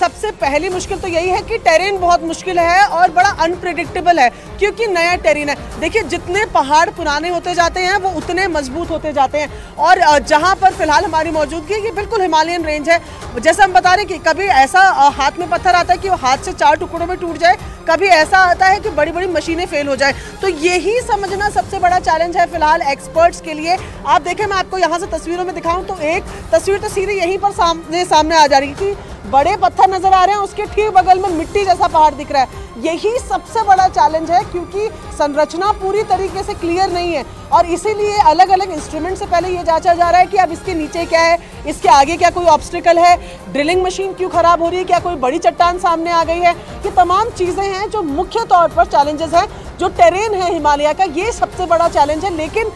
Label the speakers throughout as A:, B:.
A: सबसे पहली मुश्किल तो यही है कि टेरेन बहुत मुश्किल है और बड़ा अनप्रेडिक्टेबल है, क्योंकि नया टेरेन है। देखिए, जितने पहाड़ पुराने होते जाते हैं वो उतने मजबूत होते जाते हैं। और जहां पर फिलहाल हमारी मौजूदगी है, ये बिल्कुल हिमालयन रेंज है। जैसे हम बता रहे हैं कि कभी ऐसा हाथ में पत्थर आता है कि वो हाथ से 4 टुकड़ों में टूट जाए, कभी ऐसा आता है कि बड़ी बड़ी मशीनें फेल हो जाए। तो यही समझना सबसे बड़ा चैलेंज है फिलहाल एक्सपर्ट्स के लिए। आप देखें, मैं आपको यहाँ से तस्वीरों में दिखाऊं तो एक तस्वीर तो सीधे यहीं पर सामने आ जा रही थी, बड़े पत्थर नजर आ रहे हैं, उसके ठीक बगल में मिट्टी जैसा पहाड़ दिख रहा है। यही सबसे बड़ा चैलेंज है, क्योंकि संरचना पूरी तरीके से क्लियर नहीं है और इसीलिए अलग अलग इंस्ट्रूमेंट से पहले ये जांचा जा रहा है कि अब इसके नीचे क्या है, इसके आगे क्या कोई ऑब्स्टिकल है, ड्रिलिंग मशीन क्यों खराब हो रही है, क्या कोई बड़ी चट्टान सामने आ गई है। ये तमाम चीज़ें हैं जो मुख्य तौर पर चैलेंजेस हैं। जो टेरेन है हिमालय का, ये सबसे बड़ा चैलेंज है। लेकिन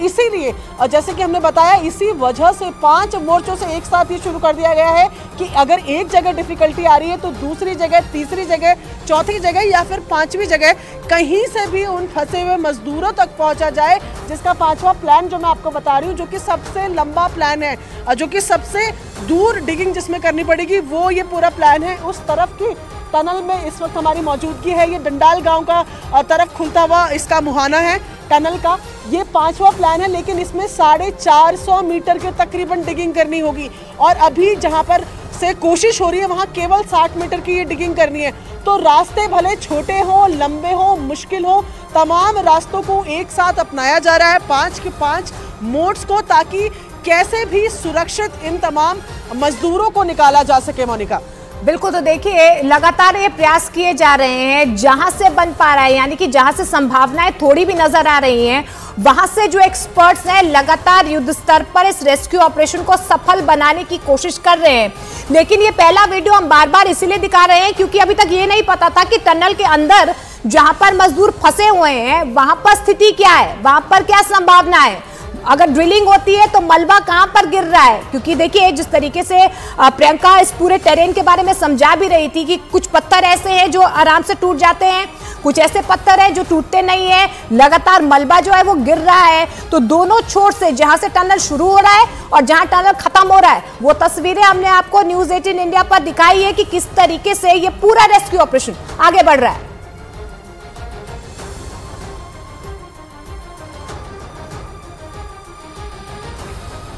A: इसीलिए जैसे कि हमने बताया, इसी वजह से 5 मोर्चों से एक साथ ही शुरू कर दिया गया है कि अगर एक जगह डिफिकल्टी आ रही है तो दूसरी जगह, तीसरी जगह, चौथी जगह या फिर 5वीं जगह कहीं से भी उन फंसे हुए मजदूरों तक पहुंचा जाए। जिसका 5वां प्लान जो मैं आपको बता रही हूँ, जो कि सबसे लंबा प्लान है, जो कि सबसे दूर डिगिंग जिसमें करनी पड़ेगी, वो ये पूरा प्लान है। उस तरफ की टनल में इस वक्त हमारी मौजूदगी है। ये डंडाल गांव का तरफ खुलता हुआ इसका मुहाना है टनल का। ये 5वां प्लान है, लेकिन इसमें 450 मीटर के तकरीबन डिगिंग करनी होगी और अभी जहां पर से कोशिश हो रही है वहां केवल 60 मीटर की ये डिगिंग करनी है। तो रास्ते भले छोटे हों, लंबे हों, मुश्किल हो, तमाम रास्तों को एक साथ अपनाया जा रहा है 5 के 5 मोड्स को, ताकि कैसे भी सुरक्षित इन तमाम मजदूरों को निकाला जा सके। मोनिका,
B: बिल्कुल, तो देखिए लगातार ये प्रयास किए जा रहे हैं, जहां से बन पा रहा है, यानी कि जहां से संभावनाएं थोड़ी भी नजर आ रही हैं, वहां से जो एक्सपर्ट्स हैं लगातार युद्ध स्तर पर इस रेस्क्यू ऑपरेशन को सफल बनाने की कोशिश कर रहे हैं। लेकिन ये पहला वीडियो हम बार बार इसीलिए दिखा रहे हैं क्योंकि अभी तक ये नहीं पता था कि टनल के अंदर जहां पर मजदूर फंसे हुए हैं वहां पर स्थिति क्या है, वहां पर क्या संभावना है। अगर ड्रिलिंग होती है तो मलबा कहां पर गिर रहा है, क्योंकि देखिए जिस तरीके से प्रियंका इस पूरे टेरेन के बारे में समझा भी रही थी कि कुछ पत्थर ऐसे हैं जो आराम से टूट जाते हैं, कुछ ऐसे पत्थर हैं जो टूटते नहीं है, लगातार मलबा जो है वो गिर रहा है। तो दोनों छोर से, जहां से टनल शुरू हो रहा है और जहां टनल खत्म हो रहा है, वो तस्वीरें हमने आपको न्यूज़ 18 इंडिया पर दिखाई है कि किस तरीके से ये पूरा रेस्क्यू ऑपरेशन आगे बढ़ रहा है।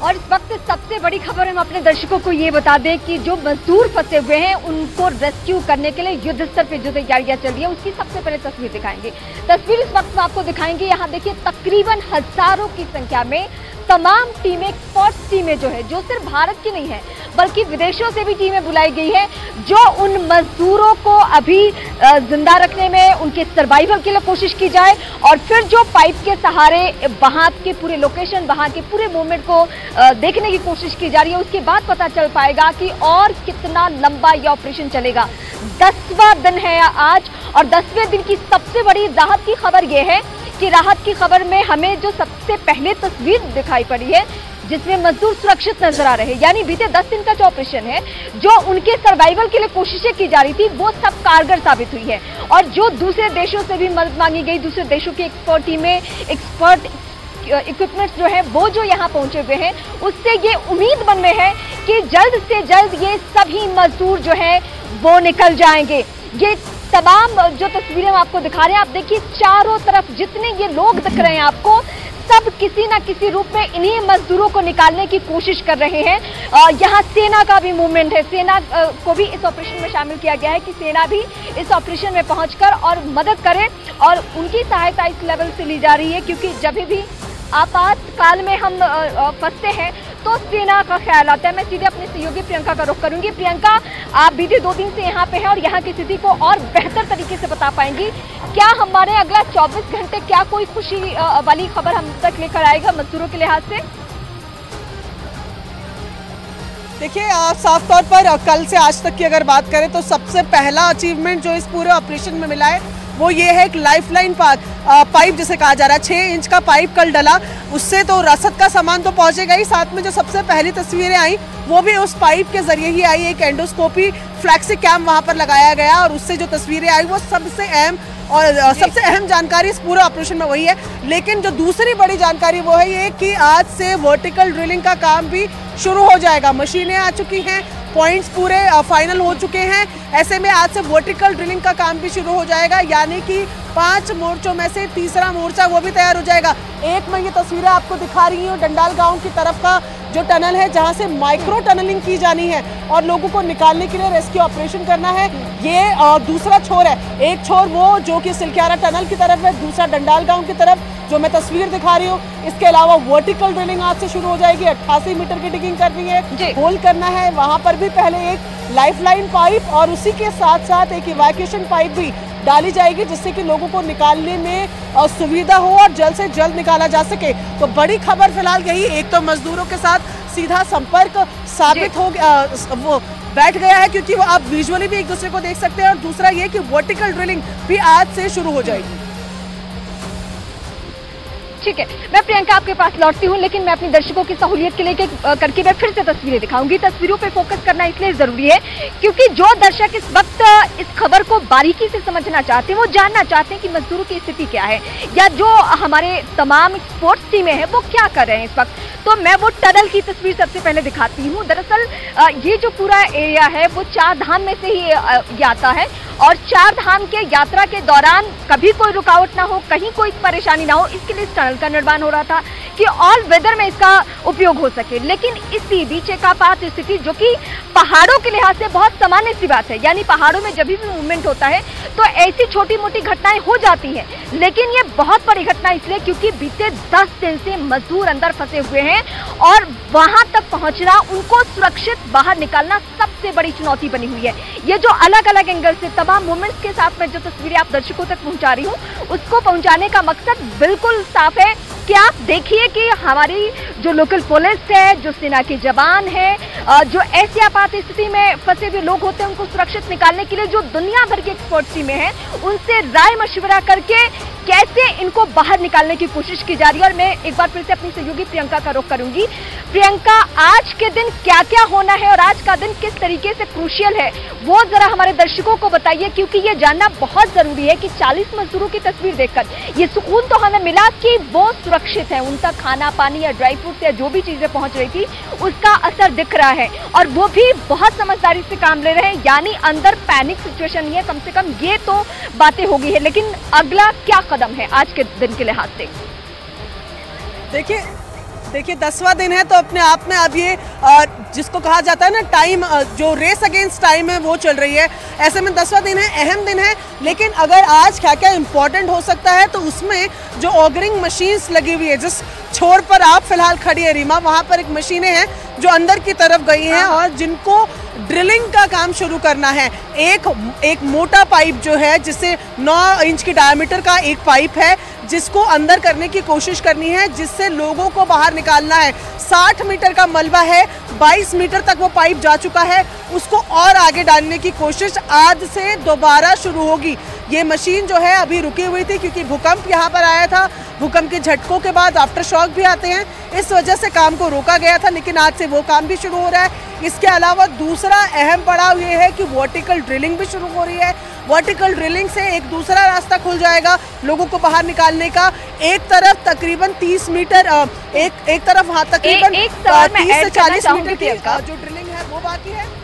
C: और इस वक्त सबसे बड़ी खबर हम अपने दर्शकों को ये बता दें कि जो मजदूर फंसे हुए हैं उनको रेस्क्यू करने के लिए युद्ध स्तर पे जो तैयारियां चल रही है उसकी सबसे पहले तस्वीर दिखाएंगे। तस्वीर इस वक्त में आपको दिखाएंगे। यहाँ देखिए तकरीबन हजारों की संख्या में तमाम टीमें, एक्सपर्ट्स टीमें जो है, जो सिर्फ भारत की नहीं है बल्कि विदेशों से भी टीमें बुलाई गई है, जो उन मजदूरों को अभी जिंदा रखने में, उनके सर्वाइवल के लिए कोशिश की जाए और फिर जो पाइप के सहारे वहां के पूरे लोकेशन, वहां के पूरे मूवमेंट को देखने की कोशिश की जा रही है। उसके बाद पता चल पाएगा कि और कितना लंबा यह ऑपरेशन चलेगा। 10वां दिन है आज और 10वें दिन की सबसे बड़ी राहत की खबर यह है कि राहत की खबर में हमें जो सबसे पहले तस्वीर दिखाई पड़ी है जिसमें मजदूर सुरक्षित नजर आ रहे हैं, यानी बीते 10 दिन का जो ऑपरेशन है, जो उनके सर्वाइवल के लिए कोशिशें की जा रही थी, वो सब कारगर साबित हुई है। और जो दूसरे देशों से भी मदद मांगी गई, दूसरे देशों की एक्सपर्ट टीमें, एक्सपर्ट इक्विपमेंट्स जो है वो जो यहाँ पहुंचे हुए हैं, उससे ये उम्मीद बन में है कि जल्द से जल्द ये सभी मजदूर जो है वो निकल जाएंगे। ये तमाम जो तस्वीरें हम आपको दिखा रहे हैं, आप देखिए चारों तरफ जितने ये लोग दिख रहे हैं आपको, सब किसी ना किसी रूप में इन्हीं मजदूरों को निकालने की कोशिश कर रहे हैं। यहाँ सेना का भी मूवमेंट है, सेना को भी इस ऑपरेशन में शामिल किया गया है कि सेना भी इस ऑपरेशन में पहुंचकर और मदद करे और उनकी सहायता इस लेवल से ली जा रही है, क्योंकि जब भी आपातकाल में हम फंसते हैं तो सेना का ख्याल आता है। मैं सीधे अपने सहयोगी प्रियंका का रुख करूंगी। प्रियंका, आप बीते 2 दिन से यहाँ पे हैं और यहाँ की स्थिति को और बेहतर तरीके से बता पाएंगी। क्या हमारे अगला 24 घंटे क्या कोई खुशी वाली खबर हम तक लेकर आएगा मजदूरों के लिहाज से?
A: देखिए, साफ तौर पर कल से आज तक की अगर बात करें तो सबसे पहला अचीवमेंट जो इस पूरे ऑपरेशन में मिला है वो ये है कि लाइफलाइन पाइप जिसे कहा जा रहा है, 6 इंच का पाइप कल डला, उससे तो रसद का सामान तो पहुंचेगा ही, साथ में जो सबसे पहली तस्वीरें आई वो भी उस पाइप के जरिए ही आई। एक एंडोस्कोपी फ्लैक्सी कैम वहां पर लगाया गया और उससे जो तस्वीरें आई वो सबसे अहम और सबसे अहम जानकारी इस पूरे ऑपरेशन में वही है। लेकिन जो दूसरी बड़ी जानकारी वो है ये कि आज से वर्टिकल ड्रिलिंग का काम भी शुरू हो जाएगा। मशीनें आ चुकी हैं, पॉइंट्स पूरे फाइनल हो चुके हैं। ऐसे में आज से वर्टिकल ड्रिलिंग का काम भी शुरू हो जाएगा, यानी कि 5 मोर्चों में से तीसरा मोर्चा वो भी तैयार हो जाएगा। एक मैं ये तस्वीरें आपको दिखा रही हूँ डंडाल गांव की तरफ का जो टनल है, जहाँ से माइक्रो टनलिंग की जानी है और लोगों को निकालने के लिए रेस्क्यू ऑपरेशन करना है। ये दूसरा छोर है, एक छोर वो जो कि सिलक्यारा टनल की तरफ है, दूसरा डंडाल गांव की तरफ जो मैं तस्वीर दिखा रही हूँ। इसके अलावा वर्टिकल ड्रिलिंग आज से शुरू हो जाएगी। 88 मीटर की डिगिंग करनी है, होल करना है। वहां पर भी पहले एक लाइफलाइन पाइप और उसी के साथ साथ एक इवैक्यूएशन पाइप भी डाली जाएगी, जिससे कि लोगों को निकालने में सुविधा हो और जल्द से जल्द निकाला जा सके। तो बड़ी खबर फिलहाल यही, एक तो मजदूरों के साथ सीधा संपर्क साबित हो वो बैठ गया है, क्योंकि वो आप विजुअली भी एक दूसरे को देख सकते हैं, और दूसरा ये कि वर्टिकल ड्रिलिंग भी आज से शुरू हो जाएगी।
C: ठीक है, मैं प्रियंका आपके पास लौटती हूँ, लेकिन मैं अपने दर्शकों की सहूलियत के लिए करके मैं फिर से तस्वीरें दिखाऊंगी। तस्वीरों पे फोकस करना इसलिए जरूरी है क्योंकि जो दर्शक इस वक्त इस खबर को बारीकी से समझना चाहते हैं, वो जानना चाहते हैं कि मजदूरों की स्थिति क्या है, या जो हमारे तमाम स्पोर्ट्स टीमें हैं वो क्या कर रहे हैं इस वक्त। तो मैं वो टनल की तस्वीर सबसे पहले दिखाती हूँ। दरअसल ये जो पूरा एरिया है वो 4 धाम में से ही आता है, और 4 धाम के यात्रा के दौरान कभी कोई रुकावट ना हो, कहीं कोई परेशानी ना हो, इसके लिए इस टनल का निर्माण हो रहा था कि ऑल वेदर में इसका उपयोग हो सके। लेकिन इसी बीच एक आपात स्थिति, जो कि पहाड़ों के लिहाज से बहुत सामान्य सी बात है, यानी पहाड़ों में जब भी मूवमेंट होता है तो ऐसी छोटी मोटी घटनाएं हो जाती हैं, लेकिन ये बहुत बड़ी घटना इसलिए क्योंकि बीते 10 दिन से मजदूर अंदर फंसे हुए हैं और वहां तक पहुंचना, उनको सुरक्षित बाहर निकालना सबसे बड़ी चुनौती बनी हुई है। ये जो अलग अलग एंगल से तमाम मूवमेंट्स के साथ मैं जो तस्वीरें आप दर्शकों तक पहुंचा रही हूँ, उसको पहुंचाने का मकसद बिल्कुल साफ है कि आप देखिए कि हमारी जो लोकल पुलिस है, जो सेना के जवान है, जो ऐसी आपात स्थिति में फंसे हुए लोग होते हैं उनको सुरक्षित निकालने के लिए जो दुनिया भर की एक्सपर्ट टीमें हैं, उनसे राय मशवरा करके कैसे इनको बाहर निकालने की कोशिश की जा रही है। और मैं एक बार फिर से अपनी सहयोगी प्रियंका का रुख करूंगी। प्रियंका, आज के दिन क्या क्या होना है और आज का दिन किस तरीके से क्रूशियल है, वो जरा हमारे दर्शकों को बताइए, क्योंकि ये जानना बहुत जरूरी है कि 40 मजदूरों की तस्वीर देखकर ये सुकून तो हमें मिला कि वो सुरक्षित है, उनका खाना पानी या ड्राई फ्रूट या जो भी चीजें पहुंच रही थी उसका असर दिख रहा है, और वो भी बहुत समझदारी से काम ले रहे हैं, यानी अंदर पैनिक सिचुएशन नहीं है। कम से कम ये तो बातें हो गई है, लेकिन अगला क्या कदम है आज के दिन के लिहाज से?
A: देखिए 10वां दिन है, तो अपने आप में अब ये जिसको कहा जाता है ना टाइम, जो रेस अगेंस्ट टाइम है वो चल रही है। ऐसे में 10वां दिन है, अहम दिन है, लेकिन अगर आज क्या क्या इंपॉर्टेंट हो सकता है तो उसमें जो ऑगरिंग मशीन्स लगी हुई है, जिस छोर पर आप फिलहाल खड़ी है रीमा, वहाँ पर एक मशीनें हैं जो अंदर की तरफ गई हैं और जिनको ड्रिलिंग का काम शुरू करना है। एक मोटा पाइप जो है, जिससे 9 इंच की डायमीटर का एक पाइप है, जिसको अंदर करने की कोशिश करनी है, जिससे लोगों को बाहर निकालना है। 60 मीटर का मलबा है, 22 मीटर तक वो पाइप जा चुका है, उसको और आगे डालने की कोशिश आज से दोबारा शुरू होगी। ये मशीन जो है अभी रुकी हुई थी क्योंकि भूकंप यहाँ पर आया था, भूकंप के झटकों के बाद आफ्टर शॉक भी आते हैं, इस वजह से काम को रोका गया था, लेकिन आज से वो काम भी शुरू हो रहा है। इसके अलावा दूसरा अहम पड़ाव ये है कि वर्टिकल ड्रिलिंग भी शुरू हो रही है। वर्टिकल ड्रिलिंग से एक दूसरा रास्ता खुल जाएगा लोगों को बाहर निकालने का। एक तरफ तकरीबन 30 मीटर, एक तरफ हाँ तकरीबन 30 से 40 मीटर की जो ड्रिलिंग है वो बाकी है।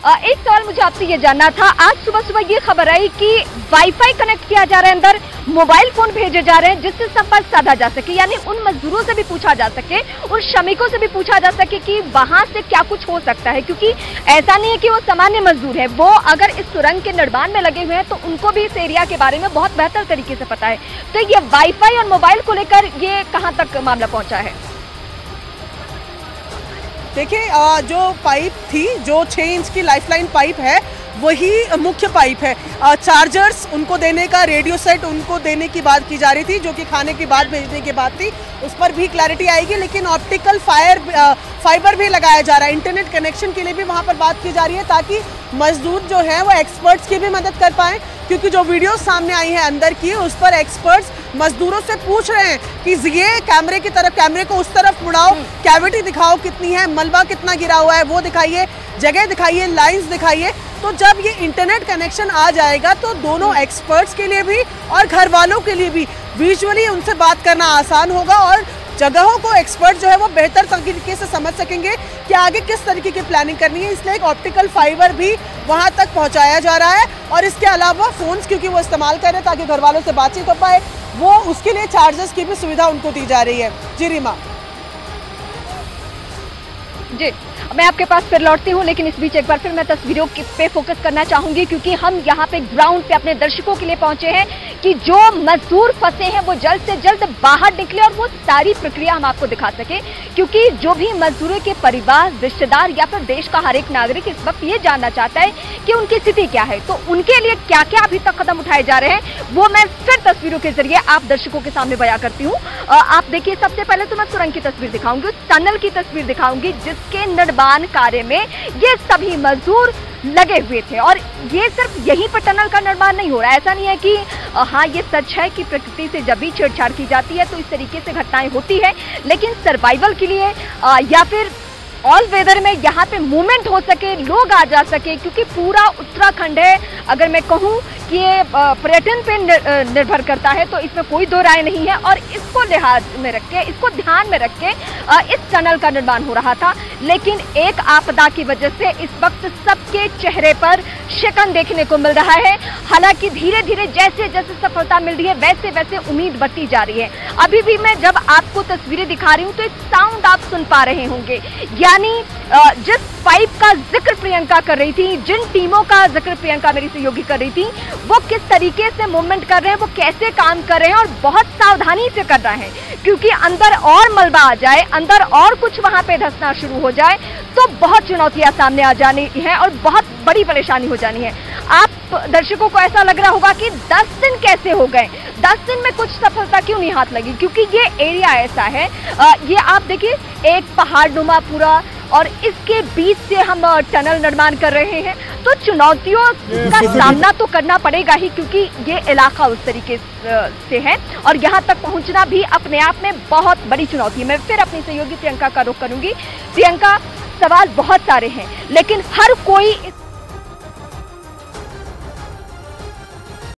C: एक सवाल मुझे आपसे ये जानना था, आज सुबह सुबह ये खबर आई कि वाईफाई कनेक्ट किया जा रहा है, अंदर मोबाइल फोन भेजे जा रहे हैं जिससे संपर्क साधा जा सके, यानी उन मजदूरों से भी पूछा जा सके, उन श्रमिकों से भी पूछा जा सके कि वहां से क्या कुछ हो सकता है, क्योंकि ऐसा नहीं है कि वो सामान्य मजदूर है, वो अगर इस सुरंग के निर्माण में लगे हुए हैं तो उनको भी इस एरिया के बारे में बहुत बेहतर तरीके से पता है। तो ये वाईफाई और मोबाइल को लेकर ये कहाँ तक मामला पहुंचा है?
A: देखिए जो पाइप थी, जो 6 इंच की लाइफलाइन पाइप है, वही मुख्य पाइप है। चार्जर्स उनको देने का, रेडियो सेट उनको देने की बात की जा रही थी, जो कि खाने के बाद भेजने की बात थी, उस पर भी क्लैरिटी आएगी। लेकिन ऑप्टिकल फाइबर भी लगाया जा रहा है, इंटरनेट कनेक्शन के लिए भी वहाँ पर बात की जा रही है, ताकि मजदूर जो है वो एक्सपर्ट्स की भी मदद कर पाएँ, क्योंकि जो वीडियो सामने आई है अंदर की, उस पर एक्सपर्ट्स मजदूरों से पूछ रहे हैं कि ये कैमरे की तरफ, कैमरे को उस तरफ मुड़ाओ, कैविटी दिखाओ कितनी है, मलबा कितना गिरा हुआ है वो दिखाइए, जगह दिखाइए, लाइंस दिखाइए। तो जब ये इंटरनेट कनेक्शन आ जाएगा तो दोनों एक्सपर्ट्स के लिए भी और घर वालों के लिए भी विजुअली उनसे बात करना आसान होगा और जगहों को एक्सपर्ट जो है वो बेहतर तरीके से समझ सकेंगे कि आगे किस तरीके की प्लानिंग करनी है। इसलिए एक ऑप्टिकल फाइबर भी वहां तक पहुंचाया जा रहा है और इसके अलावा फोन्स क्योंकि वो इस्तेमाल कर रहे हैं ताकि घर वालों से बातचीत हो पाए, वो उसके लिए चार्जेस की भी सुविधा उनको दी जा रही है। जी रीमा
C: जी, मैं आपके पास फिर लौटती हूँ, लेकिन इस बीच एक बार फिर मैं तस्वीरों पे फोकस करना चाहूंगी क्योंकि हम यहाँ पे ग्राउंड पे अपने दर्शकों के लिए पहुंचे हैं कि जो मजदूर फंसे हैं वो जल्द से जल्द बाहर निकले और वो सारी प्रक्रिया हम आपको दिखा सके, क्योंकि जो भी मजदूरों के परिवार, रिश्तेदार या फिर देश का हर एक नागरिक इस वक्त ये जानना चाहता है कि उनकी स्थिति क्या है, तो उनके लिए क्या क्या अभी तक कदम उठाए जा रहे हैं वो मैं फिर तस्वीरों के जरिए आप दर्शकों के सामने बयां करती हूँ। आप देखिए, सबसे पहले तो मैं सुरंग की तस्वीर दिखाऊंगी, उस टनल की तस्वीर दिखाऊंगी जिसके निर्माण कार्य में ये सभी मजदूर लगे हुए थे। और ये सिर्फ यहीं पर टनल का निर्माण नहीं हो रहा है, ऐसा नहीं है कि हाँ ये सच है कि प्रकृति से जब भी छेड़छाड़ की जाती है तो इस तरीके से घटनाएं होती है, लेकिन सर्वाइवल के लिए या फिर ऑल वेदर में यहाँ पे मूवमेंट हो सके, लोग आ जा सके, क्योंकि पूरा उत्तराखंड है, अगर मैं कहूँ कि ये पर्यटन पे निर्भर करता है तो इसमें कोई दो राय नहीं है। और इसको लिहाज में रख के, इसको ध्यान में रख के इस टनल का निर्माण हो रहा था, लेकिन एक आपदा की वजह से इस वक्त सबके चेहरे पर शिकन देखने को मिल रहा है। हालांकि धीरे धीरे जैसे जैसे सफलता मिल रही है वैसे वैसे उम्मीद बढ़ती जा रही है। अभी भी मैं जब आपको तस्वीरें दिखा रही हूँ तो एक साउंड आप सुन पा रहे होंगे, यानी जिस पाइप का जिक्र प्रियंका कर रही थी, जिन टीमों का जिक्र प्रियंका मेरी सहयोगी कर रही थी, वो किस तरीके से मूवमेंट कर रहे हैं, वो कैसे काम कर रहे हैं और बहुत सावधानी से कर रहे हैं, क्योंकि अंदर और मलबा आ जाए, अंदर और कुछ वहां पे धंसना शुरू हो जाए तो बहुत चुनौतियां सामने आ जानी है और बहुत बड़ी परेशानी हो जानी है। आप दर्शकों को ऐसा लग रहा होगा कि 10 दिन कैसे हो गए, 10 दिन में कुछ सफलता क्यों नहीं हाथ लगी, क्योंकि ये एरिया ऐसा है, ये आप देखिए एक पहाड़ नुमा पूरा, और इसके बीच से हम टनल निर्माण कर रहे हैं, तो चुनौतियों का सामना तो करना पड़ेगा ही, क्योंकि ये इलाका उस तरीके से है और यहाँ तक पहुँचना भी अपने आप में बहुत बड़ी चुनौती है। मैं फिर अपनी सहयोगी प्रियंका का रुख करूंगी। प्रियंका, सवाल बहुत सारे हैं, लेकिन हर कोई इस